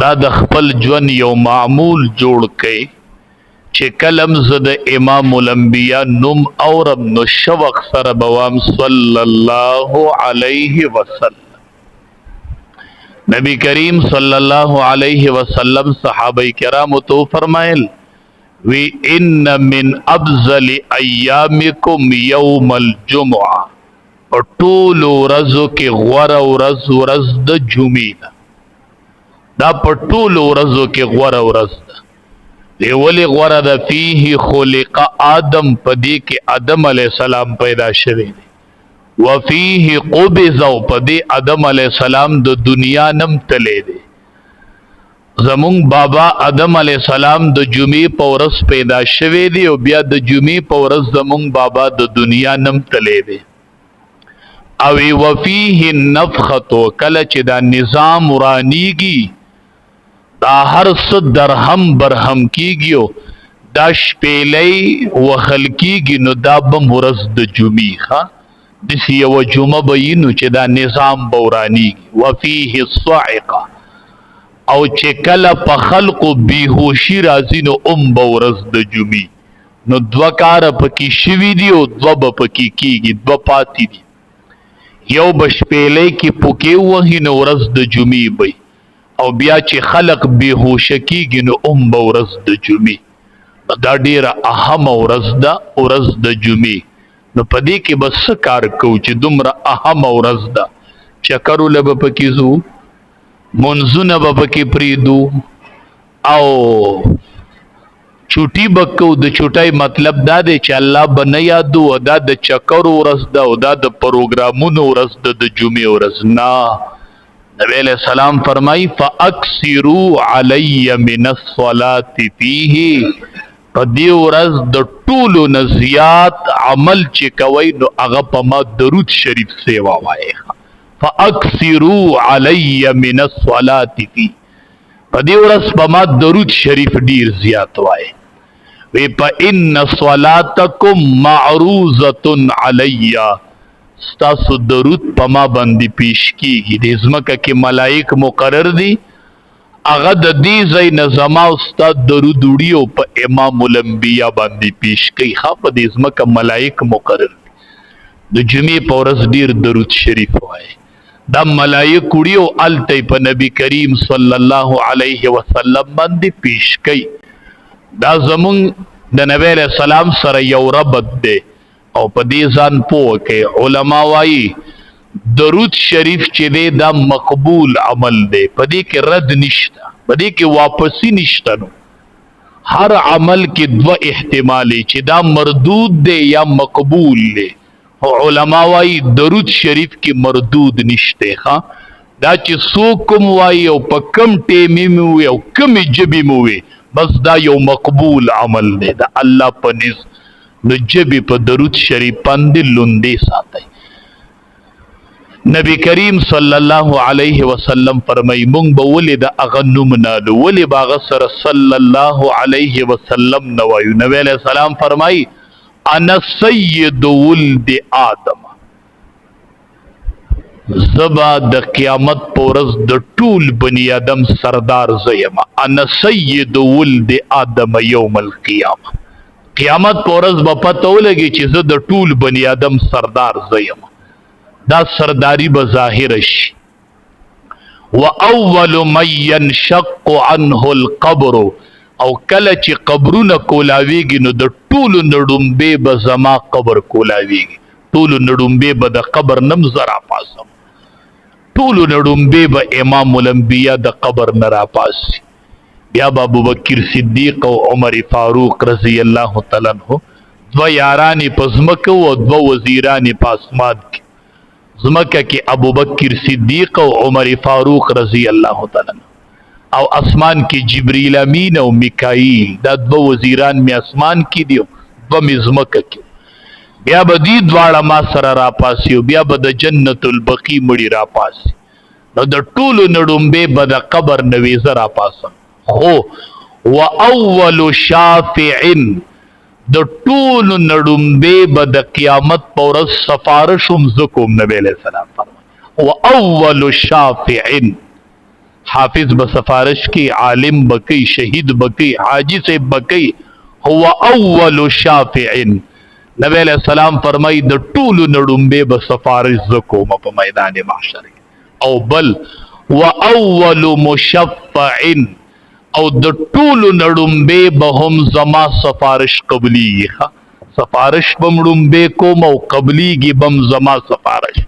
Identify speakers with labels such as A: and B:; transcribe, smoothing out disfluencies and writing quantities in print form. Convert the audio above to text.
A: دا د خپل ژوند یو معمول جوړ کړي چې کلم زه د امام الانبیاء نوم اورم نو شوق سره بوام صلی الله علیه وسلم. نبی کریم صلی الله علیه وسلم صحابه کرامو تو فرمایل وی ان من افضل ایامکم یوم الجمعه، په ټولو ورځو کې غوره ورځ د جمعې، دا په ټولو ورځو کې غوره ورځ ده. دی ولی غوره ده؟ فیه خلق آدم، په دې کې آدم علیه السلام پیدا شوی دی. وفیه قبض، او په دې آدم علیه السلام د دنیا نم تلی دی. زمون بابا آدم علیه السلام د جمعې په ورځ پیدا شوی دی او بیا د جمعې په ورځ زمون بابا د دنیا نم تلی دی. او وفیه النفخه، کله چې دا نظام ورانیږي، دا هر څه درهم برهم کیږي، دا شپېلې وهل کیږي، نو دا به ورځ د جمعې ښه داسې یوه جمعه به وي نو چې دا نظام به ورانیږي. وفیه الصاعقه، او چې کله په خلقو بیهوشي راځي نو به ورځ د جمعې. نو دوه کاره پکې شوي دي او دوه به پکې کیږي، دوه پاتې دي. یو به شپېلې کې پوکې وهي نو ورځ د جمعې به، او بیا چې خلق بیهوشه کیږي نو به ورځ د جمعې. دا ډیره اهمه ورځ ده، ورځ د جمعې. نو په دې کې به څه کار کوو چې دومره اهمه ورځ ده؟ چکرونه به پکې ځو، منځونه به پکې پرېږدو، او چوټي به کوو. د چوټۍ مطلب دا دی چې الله به نه یادو، دا د چکرو ورځ ده او دا د پروګرامونو ورځ ده د جمعې ورځ نه. نبی علیہ السلام فرمائی فاکثروا علی من الصلاة فیه، په دې ورځ د ټولو نه زیات عمل چې کوئ نو هغه په ما درود شریف سیوا وایي. فاکثروا علی من الصلاة فیه، په دې ورځ په ما درود شریف ډیر زیات وایي. وی فإن صلاتکم معروضة علی، ستاسو درود په ما باندې پیش کیږي. د ځمکه کې ملائک مقرر دي، هغه د دې ځای نه زما او ستا درود وړي او په امام الانبیاء باندې پیش کوي. ښه، په دې ځمکه ملائک مقرر دي. د جمعې په ورځ ډیر درود شریف وایي، دا ملائک وړي او هلته په نبی کریم صلی الله علیه وسلم باندې پیش کوي. دا زمون د نبی علیہ السلام سره یو ربط دی او په دې ځان پوه کې علما وایي درود شریف چې دی دا مقبول عمل دی، په دې کې رد نشته، په دې کې واپسی نشته. نو هر عمل کې دوه احتمالي چې دا مردود دی یا مقبول دی. او علما وایي درود شریف کې مردود نشته. ښه، دا چې څوک کوم وایي او په کم ټیمې مې وي او کمې ژبې مې وي، بس دا یو مقبول عمل دی د الله په نزد. نو جبی په درود شریف باندې لوندې ساتي. نبی کریم صلی الله علیه وسلم فرمای مونږ به ولې د هغه نوم نالو، ولې به هغه سره صلی الله علیه وسلم نه وایو؟ نبی علیہ السلام فرمای انا سید ولد آدم، زبا د قیامت په ورځ د ټول بنی آدم سردار زیم. انا سید ولد آدم یوم القیامه، قیامت په ورځ به پته ولګي چې زه د ټول بنی آدم سردار زیم. دا سرداری به ظاهر شي. واول من ينشق عنه القبر، او کله چې قبرونه کولاویږي نو د ټولو نړومبې به زما قبر کولاویږي. ټولو نړومبې به د قبر نم زه راپاسم، ټولو نړومبې به امام الانبیاء د قبر نه راپاسي. بیا به ابوبکر صدیق او عمر فاروق رضی الله تعالی عنہ دوه یارانې په ځمکه او دوه وزیرانې په اسمان کې. ځمکه کې ابوبکر صدیق او عمر فاروق رضی الله تعالی عنہ، او اسمان کې جبریل امین او میکائیل، دا دوه وزیران می اسمان کې دي، دوه می ځمکه کې. بیا به دې دواړه ما سره راپاسي او بیا به د جنت البقیع مړي راپاسي. نو د ټولو نړومبې به د قبر نه زه راپاسم. خو و اول شافع، د ټولو نړومبې به د قیامت په ورځ سفارش هم زه کوم. نبی علیہ السلام فرمایي و اول شافع، हाफिज ब सफारिश की, आलिम बकी, शहीद बकी, हाजी से बकी, हुआ अव्वलु शाफिइन। नबी अलैहिस्सलाम फरमाई द टूल नडुम्बे ब सफारिश ज़कोम प मैदान महशर औ बल व अव्वलु मुशफ़्फ़इन औ द टूल नडुम्बे बहम जमा सफारिश कबली। सफारिश बम डुम्बे को मौ कबली गी बम जमा सफारिश।